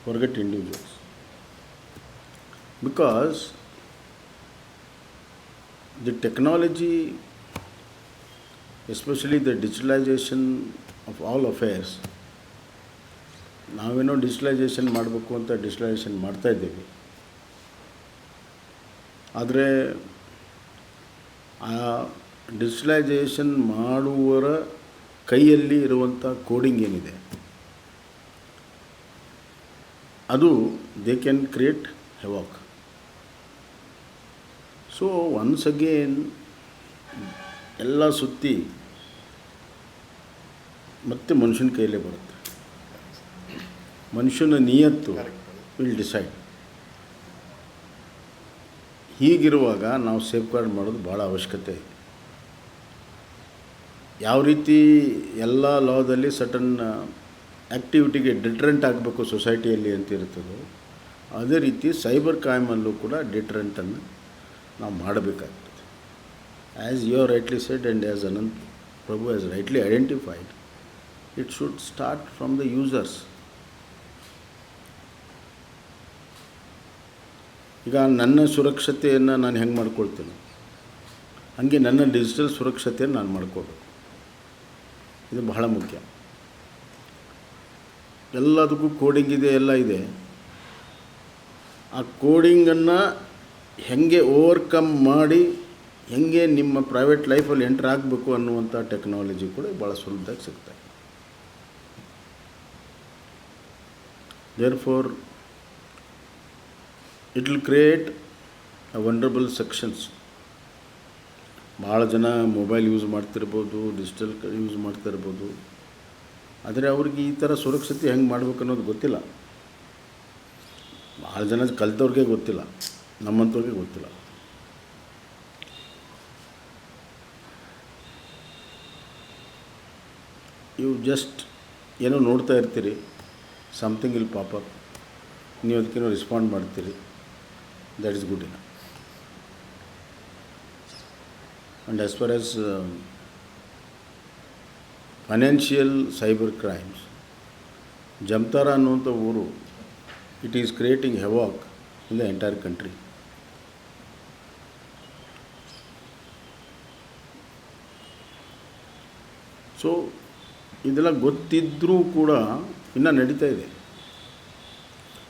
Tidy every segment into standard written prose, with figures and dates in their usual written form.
forget individuals. Because the technology, especially the digitalization of all affairs, ನಾವೇನೋ digitalisation ಮಾಡಬೇಕು ಅಂತ digitalisation ಮಾಡ್ತಾಯಿದ್ದೀವಿ. ಆದರೆ ಆ ಡಿಜಿಟಲೈಸೇಷನ್ ಮಾಡುವವರ ಕೈಯಲ್ಲಿ ಇರುವಂಥ ಕೋಡಿಂಗ್ ಏನಿದೆ ಅದು they can create havoc. So once again ಎಲ್ಲ ಸುತ್ತಿ ಮತ್ತೆ ಮನುಷ್ಯನ ಕೈಯಲ್ಲೇ ಬರುತ್ತೆ. ಮನುಷ್ಯನ ನಿಯತ್ತು ವಿಲ್ ಡಿಸೈಡ್. ಹೀಗಿರುವಾಗ ನಾವು ಸೇಫ್ ಗಾರ್ಡ್ ಮಾಡೋದು ಭಾಳ ಅವಶ್ಯಕತೆ ಇದೆ. ಯಾವ ರೀತಿ ಎಲ್ಲ ಲಾದಲ್ಲಿ ಸಟನ್ ಆ್ಯಕ್ಟಿವಿಟಿಗೆ ಡಿಟ್ರೆಂಟ್ ಆಗಬೇಕು ಸೊಸೈಟಿಯಲ್ಲಿ ಅಂತ ಇರ್ತದೋ, ಅದೇ ರೀತಿ ಸೈಬರ್ ಕ್ರೈಮಲ್ಲೂ ಕೂಡ ಡಿಟ್ರೆಂಟನ್ನು ನಾವು ಮಾಡಬೇಕಾಗ್ತದೆ. As you are rightly said and as Anant Prabhu has rightly identified, it should start from the users. ಈಗ ನನ್ನ ಸುರಕ್ಷತೆಯನ್ನು ನಾನು ಹೆಂಗೆ ಮಾಡ್ಕೊಳ್ತೀನಿ, ಹಾಗೆ ನನ್ನ ಡಿಜಿಟಲ್ ಸುರಕ್ಷತೆಯನ್ನು ನಾನು ಮಾಡ್ಕೋಬೇಕು. ಇದು ಬಹಳ ಮುಖ್ಯ. ಎಲ್ಲದಕ್ಕೂ ಕೋಡಿಂಗ್ ಇದೆ, ಎಲ್ಲ ಇದೆ. ಆ ಕೋಡಿಂಗನ್ನು ಹೆಂಗೆ ಓವರ್ಕಮ್ ಮಾಡಿ ಹೆಂಗೆ ನಿಮ್ಮ ಪ್ರೈವೇಟ್ ಲೈಫಲ್ಲಿ ಎಂಟ್ರ್ ಆಗಬೇಕು ಅನ್ನುವಂಥ ಟೆಕ್ನಾಲಜಿ ಕೂಡ ಭಾಳ ಸುಲಭವಾಗಿ ಸಿಗ್ತದೆ. Therefore it will create a vulnerable sections. ಭಾಳ ಜನ ಮೊಬೈಲ್ ಯೂಸ್ ಮಾಡ್ತಿರ್ಬೋದು, ಡಿಜಿಟಲ್ ಯೂಸ್ ಮಾಡ್ತಿರ್ಬೋದು, ಆದರೆ ಅವ್ರಿಗೆ ಈ ಥರ ಸುರಕ್ಷತೆ ಹೆಂಗೆ ಮಾಡ್ಬೇಕು ಅನ್ನೋದು ಗೊತ್ತಿಲ್ಲ. ಭಾಳ ಜನ ಕಲಿತವ್ರಿಗೆ ಗೊತ್ತಿಲ್ಲ, ನಮ್ಮಂಥವ್ರಿಗೆ ಗೊತ್ತಿಲ್ಲ. ನೀವು ಜಸ್ಟ್ ಏನೋ ನೋಡ್ತಾ ಇರ್ತೀರಿ, ಸಮಥಿಂಗ್ ವಿಲ್ ಪಾಪ್ ಅಪ್, ನೀವು ಅದಕ್ಕೇನೋ ರೆಸ್ಪಾಂಡ್ ಮಾಡ್ತೀರಿ, that is good enough. And as far as financial cyber crimes, Jamtara ಅನ್ನುವಂಥ ಊರು, it is creating havoc in the entire country. So ಇದೆಲ್ಲ ಗೊತ್ತಿದ್ದರೂ ಕೂಡ ಇನ್ನೂ ನಡೀತಾ ಇದೆ.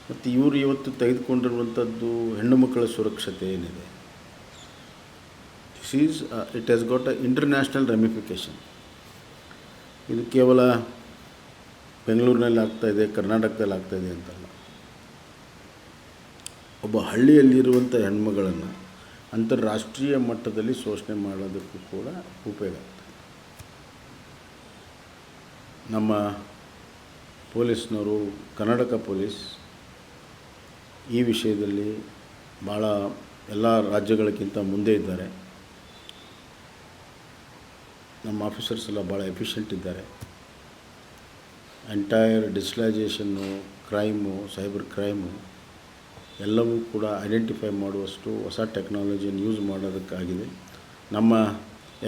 ಮತ್ತು ಇವರು ಇವತ್ತು ತೆಗೆದುಕೊಂಡಿರುವಂಥದ್ದು ಹೆಣ್ಣು ಮಕ್ಕಳ ಸುರಕ್ಷತೆ ಏನಿದೆ, it has got a international ramification. ಇದು ಕೇವಲ ಬೆಂಗಳೂರಿನಲ್ಲಿ ಆಗ್ತಾಯಿದೆ, ಕರ್ನಾಟಕದಲ್ಲಿ ಆಗ್ತಾಯಿದೆ ಅಂತಲ್ಲ. ಒಬ್ಬ ಹಳ್ಳಿಯಲ್ಲಿರುವಂಥ ಹೆಣ್ಮಗಳನ್ನು ಅಂತಾರಾಷ್ಟ್ರೀಯ ಮಟ್ಟದಲ್ಲಿ ಶೋಷಣೆ ಮಾಡೋದಕ್ಕೂ ಕೂಡ ಉಪಯೋಗ ಆಗ್ತದೆ. ನಮ್ಮ ಪೊಲೀಸ್ನವರು, ಕರ್ನಾಟಕ ಪೊಲೀಸ್ ಈ ವಿಷಯದಲ್ಲಿ ಭಾಳ ಎಲ್ಲ ರಾಜ್ಯಗಳಿಗಿಂತ ಮುಂದೆ ಇದ್ದಾರೆ. ನಮ್ಮ ಆಫೀಸರ್ಸ್ ಎಲ್ಲ ಭಾಳ ಎಫಿಷಿಯೆಂಟ್ ಇದ್ದಾರೆ. ಎಂಟೈರ್ ಡಿಜಿಟಲೈಸೇಷನ್ನು, ಕ್ರೈಮು, ಸೈಬರ್ ಕ್ರೈಮು ಎಲ್ಲವೂ ಕೂಡ ಐಡೆಂಟಿಫೈ ಮಾಡುವಷ್ಟು ಹೊಸ ಟೆಕ್ನಾಲಜಿಯನ್ನು ಯೂಸ್ ಮಾಡೋದಕ್ಕಾಗಿದೆ. ನಮ್ಮ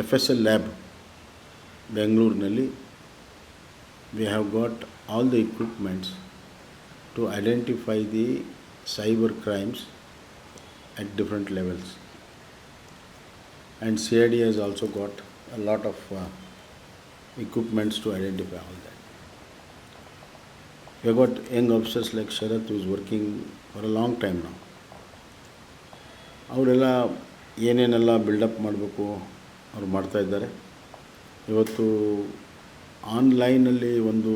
FSL ಲ್ಯಾಬ್ ಬೆಂಗಳೂರಿನಲ್ಲಿ we have got all the equipments to identify the cyber crimes at different levels, and CID has also got a lot of equipments to identify all that. We have got young officers like Sharath, who is working for a long time now. ಅವರೆಲ್ಲ ಏನೇನೆಲ್ಲ build up ಮಾಡಬೇಕು ಅವ್ರು ಮಾಡ್ತಾಯಿದ್ದಾರೆ. ಇವತ್ತು ಆನ್ಲೈನಲ್ಲಿ ಒಂದು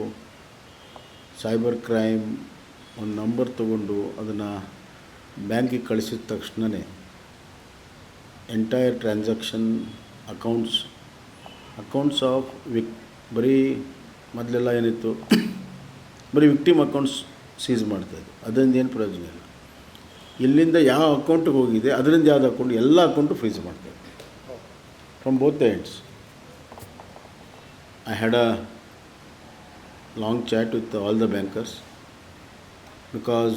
cyber crime ಒಂದು number ತೊಗೊಂಡು ಅದನ್ನು ಬ್ಯಾಂಕಿಗೆ ಕಳಿಸಿದ ತಕ್ಷಣವೇ ಎಂಟೈರ್ ಟ್ರಾನ್ಸಾಕ್ಷನ್ ಅಕೌಂಟ್ಸ್ ಆಫ್ ಬರೀ ಮೊದಲೆಲ್ಲ ಏನಿತ್ತು, ಬರೀ ವಿಕ್ಟಿಮ್ ಅಕೌಂಟ್ಸ್ ಸೀಸ್ ಮಾಡ್ತಾಯಿದ್ರು. ಅದರಿಂದ ಏನು ಪ್ರಯೋಜನ ಇಲ್ಲ. ಇಲ್ಲಿಂದ ಯಾವ ಅಕೌಂಟಿಗೆ ಹೋಗಿದೆ ಅದರಿಂದ ಯಾವ್ದು ಅಕೌಂಟ್, ಎಲ್ಲ ಅಕೌಂಟು ಫ್ರೀಸ್ ಮಾಡ್ತಾಯಿದ್ರು from both the ends. I had a long chat with all the bankers because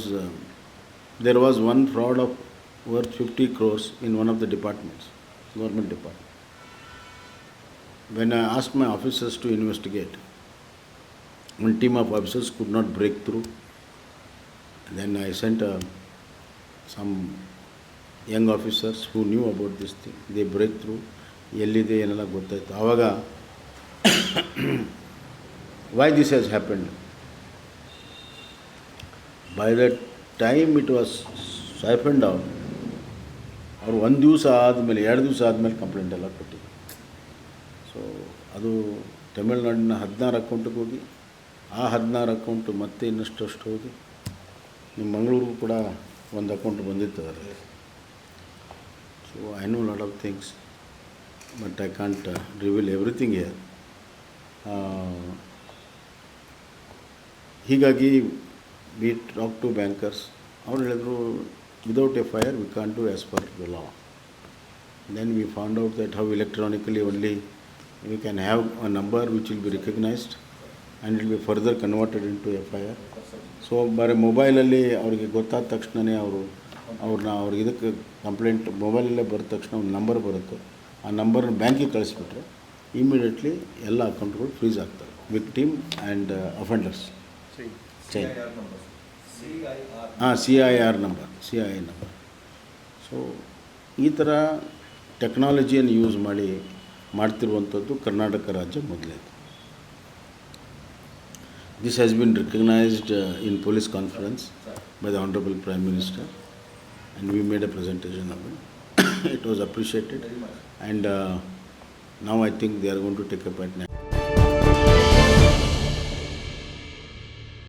there was one fraud of worth 50 crores in one of the departments, government department. When I asked my officers to investigate, one team of officers could not break through. Then I sent some young officers who knew about this thing. They break through, ಎಲ್ಲಿದೆ ಏನೆಲ್ಲ ಗೊತ್ತಾಯಿತು. ಆವಾಗ why this has happened? By the time it was siphoned out, ಅವರು ಒಂದು ದಿವಸ ಆದಮೇಲೆ 2 ದಿವಸ ಆದಮೇಲೆ ಕಂಪ್ಲೇಂಟ್ ಎಲ್ಲ ಕೊಟ್ಟಿದ್ರು. ಸೊ ಅದು ತಮಿಳ್ನಾಡಿನ 16 ಅಕೌಂಟಿಗೆ ಹೋಗಿ, ಆ 16 ಅಕೌಂಟು ಮತ್ತೆ ಇನ್ನಷ್ಟು ಹೋಗಿ ನಿಮ್ಮ ಮಂಗಳೂರಿಗೂ ಕೂಡ ಒಂದು ಅಕೌಂಟ್ ಬಂದಿತ್ತು ಅದರಲ್ಲಿ. So I know lot of things, but I can't reveal everything here. ಹೀಗಾಗಿ ವಿ ಟಾಕ್ ಟು ಬ್ಯಾಂಕರ್ಸ್. ಅವ್ರು ಹೇಳಿದ್ರು, without FIR we can't do as per the law. Then we found out that how electronically only we can have a number which will be recognized and it will be further converted into FIR. So ಬರೀ ಮೊಬೈಲಲ್ಲಿ ಅವ್ರಿಗೆ ಗೊತ್ತಾದ ತಕ್ಷಣವೇ ಅವ್ರಿಗೆ ಇದಕ್ಕೆ complaint ಮೊಬೈಲಲ್ಲೇ ಬರೆದ ತಕ್ಷಣ ಒಂದು ನಂಬರ್ ಬರುತ್ತೆ. ಆ ನಂಬರ್ನ ಬ್ಯಾಂಕಿಗೆ ಕಳಿಸ್ಬಿಟ್ರೆ ಇಮಿಡಿಯೇಟ್ಲಿ ಎಲ್ಲ ಅಕೌಂಟ್ಗಳು ಫ್ರೀಸ್ ಆಗ್ತವೆ, victim and offenders. CIR number. So ಈ ಥರ ಟೆಕ್ನಾಲಜಿಯನ್ನು ಯೂಸ್ ಮಾಡ್ತಿರುವಂಥದ್ದು ಕರ್ನಾಟಕ ರಾಜ್ಯ ಮೊದಲೇದು. This has been recognized in police conference by the Honorable Prime Minister, and we made a presentation of it. It was appreciated, and now I think they are going to take up at